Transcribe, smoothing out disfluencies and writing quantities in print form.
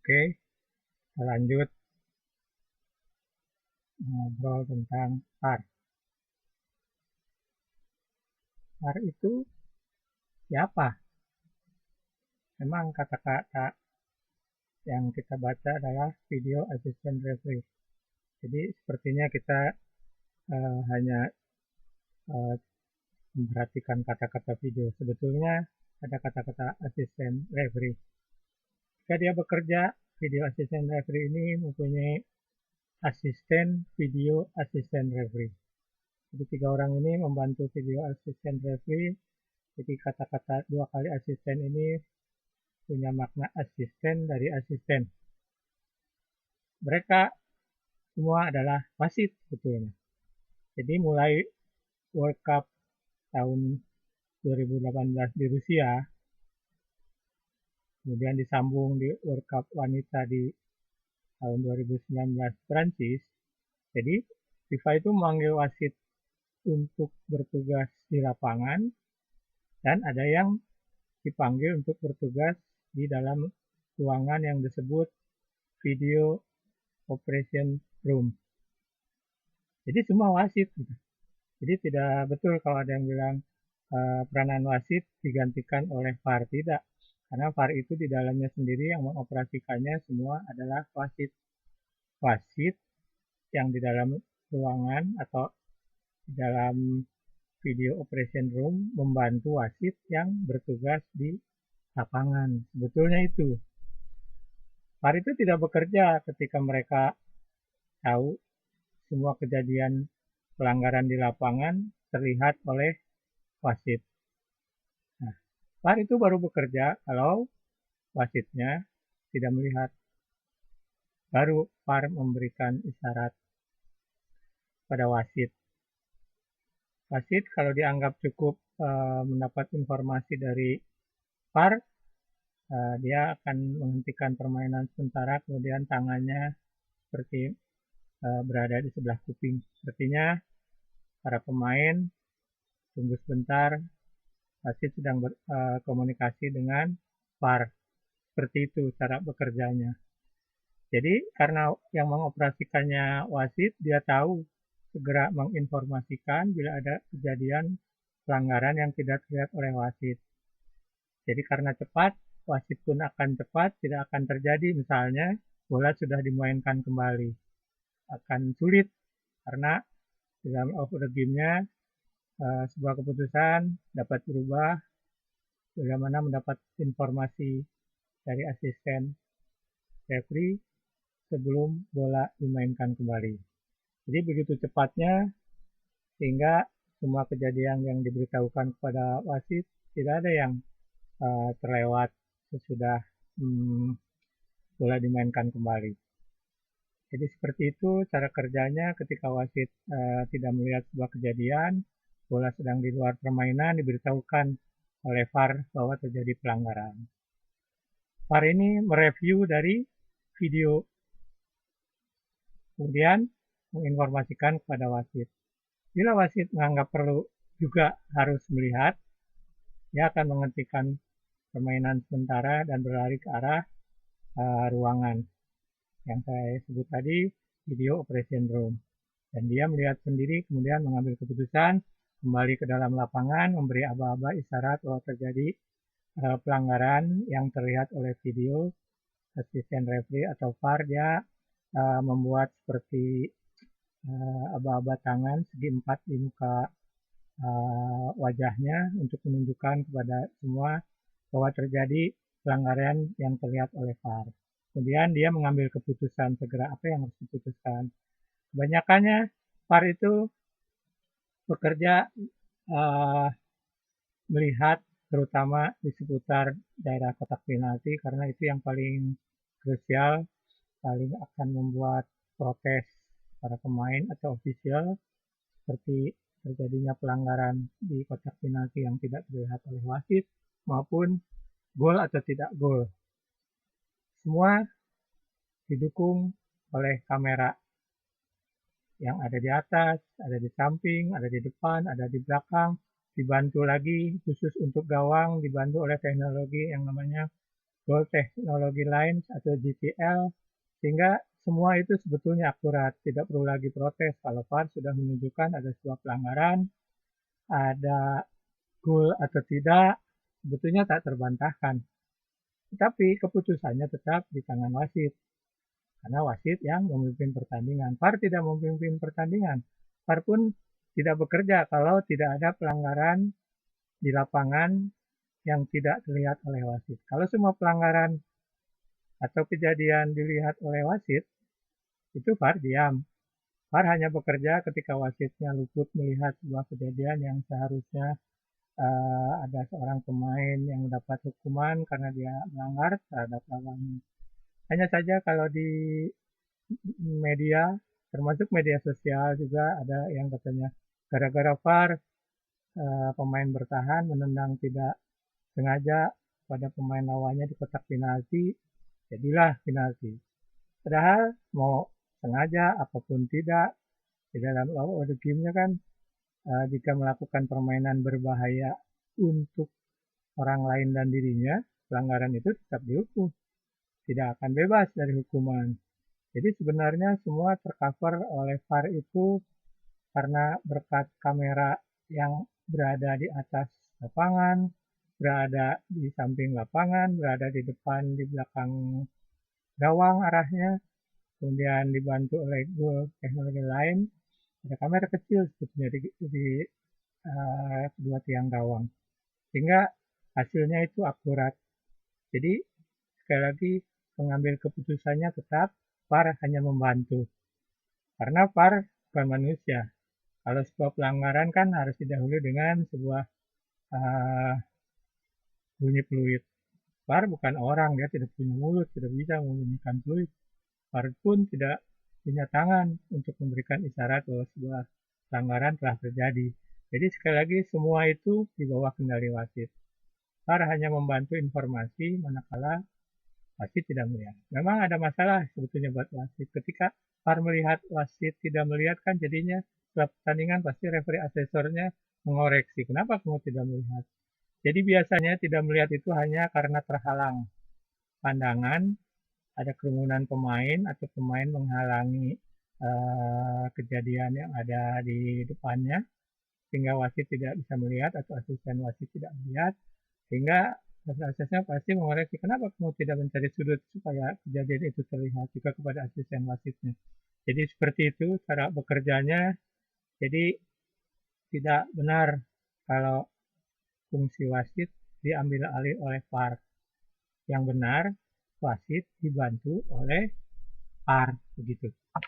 Oke, kita lanjut ngobrol tentang VAR. VAR itu siapa? Memang kata-kata yang kita baca adalah Video Assistant Referee. Jadi sepertinya kita hanya memperhatikan kata-kata video. Sebetulnya ada kata-kata asisten referee. Jika dia bekerja, video assistant referee ini mempunyai asisten video assistant referee. Jadi 3 orang ini membantu video assistant referee. Jadi kata-kata 2 kali asisten ini punya makna asisten dari asisten. Mereka semua adalah wasit sebetulnya. Jadi mulai World Cup tahun 2018 di Rusia, kemudian disambung di World Cup wanita di tahun 2019 Prancis. Jadi FIFA itu memanggil wasit untuk bertugas di lapangan dan ada yang dipanggil untuk bertugas di dalam ruangan yang disebut Video Operation Room. Jadi semua wasit. Jadi tidak betul kalau ada yang bilang peranan wasit digantikan oleh VAR. Tidak. Karena VAR itu di dalamnya sendiri yang mengoperasikannya semua adalah wasit. Wasit yang di dalam ruangan atau di dalam video operation room membantu wasit yang bertugas di lapangan. Sebetulnya itu. VAR itu tidak bekerja ketika mereka tahu semua kejadian pelanggaran di lapangan terlihat oleh wasit. Nah, VAR itu baru bekerja kalau wasitnya tidak melihat. Baru VAR memberikan isyarat pada wasit. Wasit kalau dianggap cukup mendapat informasi dari VAR, dia akan menghentikan permainan sementara, kemudian tangannya seperti berada di sebelah kuping. Sepertinya para pemain tunggu sebentar, wasit sedang berkomunikasi dengan VAR. Seperti itu cara bekerjanya. Jadi karena yang mengoperasikannya wasit, dia tahu segera menginformasikan bila ada kejadian pelanggaran yang tidak terlihat oleh wasit. Jadi karena cepat, wasit pun akan cepat, tidak akan terjadi misalnya bola sudah dimainkan kembali. Akan sulit karena dalam of the game-nya sebuah keputusan dapat berubah bagaimana mendapat informasi dari asisten referee sebelum bola dimainkan kembali. Jadi begitu cepatnya sehingga semua kejadian yang diberitahukan kepada wasit tidak ada yang terlewat sesudah bola dimainkan kembali. Jadi seperti itu cara kerjanya ketika wasit tidak melihat sebuah kejadian, bola sedang di luar permainan, diberitahukan oleh VAR bahwa terjadi pelanggaran. VAR ini mereview dari video, kemudian menginformasikan kepada wasit. Bila wasit menganggap perlu juga harus melihat, dia akan menghentikan permainan sementara dan berlari ke arah ruangan yang saya sebut tadi, video operation room. Dan dia melihat sendiri, kemudian mengambil keputusan, kembali ke dalam lapangan, memberi aba-aba isyarat bahwa terjadi pelanggaran yang terlihat oleh video asisten referee atau VAR. Dia membuat seperti aba-aba tangan segi 4 di muka wajahnya untuk menunjukkan kepada semua bahwa terjadi pelanggaran yang terlihat oleh VAR. Kemudian dia mengambil keputusan segera apa yang harus diputuskan. Kebanyakannya VAR itu bekerja melihat terutama di seputar daerah kotak penalti karena itu yang paling krusial, paling akan membuat protes para pemain atau ofisial seperti terjadinya pelanggaran di kotak penalti yang tidak terlihat oleh wasit maupun gol atau tidak gol. Semua didukung oleh kamera yang ada di atas, ada di samping, ada di depan, ada di belakang, dibantu lagi khusus untuk gawang, dibantu oleh teknologi yang namanya Goal Technology Lines atau GTL, sehingga semua itu sebetulnya akurat, tidak perlu lagi protes kalau VAR sudah menunjukkan ada sebuah pelanggaran, ada goal atau tidak, sebetulnya tak terbantahkan. Tetapi keputusannya tetap di tangan wasit, karena wasit yang memimpin pertandingan. VAR tidak memimpin pertandingan. VAR pun tidak bekerja kalau tidak ada pelanggaran di lapangan yang tidak terlihat oleh wasit. Kalau semua pelanggaran atau kejadian dilihat oleh wasit, itu VAR diam. VAR hanya bekerja ketika wasitnya luput melihat sebuah kejadian yang seharusnya ada seorang pemain yang mendapat hukuman karena dia melanggar terhadap lawannya. Hanya saja kalau di media, termasuk media sosial juga ada yang katanya gara-gara VAR pemain bertahan menendang tidak sengaja pada pemain lawannya di kotak penalti, jadilah penalti. Padahal mau sengaja apapun tidak, di dalam law of the game-nya kan jika melakukan permainan berbahaya untuk orang lain dan dirinya, pelanggaran itu tetap dihukum, tidak akan bebas dari hukuman. Jadi sebenarnya semua tercover oleh VAR itu karena berkat kamera yang berada di atas lapangan, berada di samping lapangan, berada di depan, di belakang gawang arahnya, kemudian dibantu oleh teknologi lain, ada kamera kecil sebetulnya di kedua tiang gawang, sehingga hasilnya itu akurat. Jadi sekali lagi pengambil keputusannya tetap VAR hanya membantu, karena VAR bukan manusia. Kalau sebuah pelanggaran kan harus didahului dengan sebuah bunyi peluit. VAR bukan orang, dia tidak punya mulut, tidak bisa membunyikan peluit. VAR pun tidak punya tangan untuk memberikan isyarat bahwa sebuah pelanggaran telah terjadi. Jadi sekali lagi semua itu di bawah kendali wasit. VAR hanya membantu informasi manakala wasit tidak melihat. Memang ada masalah sebetulnya buat wasit. Ketika VAR melihat, wasit tidak melihat, kan jadinya setelah pertandingan pasti referee asesornya mengoreksi. Kenapa kamu tidak melihat? Jadi biasanya tidak melihat itu hanya karena terhalang pandangan, ada kerumunan pemain atau pemain menghalangi kejadian yang ada di depannya, sehingga wasit tidak bisa melihat atau asisten wasit tidak melihat, sehingga asesnya pasti mengoreksi, kenapa kamu tidak mencari sudut supaya kejadian itu terlihat juga kepada asisten wasitnya. Jadi seperti itu cara bekerjanya. Jadi tidak benar kalau fungsi wasit diambil alih oleh VAR. Yang benar, wasit dibantu oleh VAR, begitu.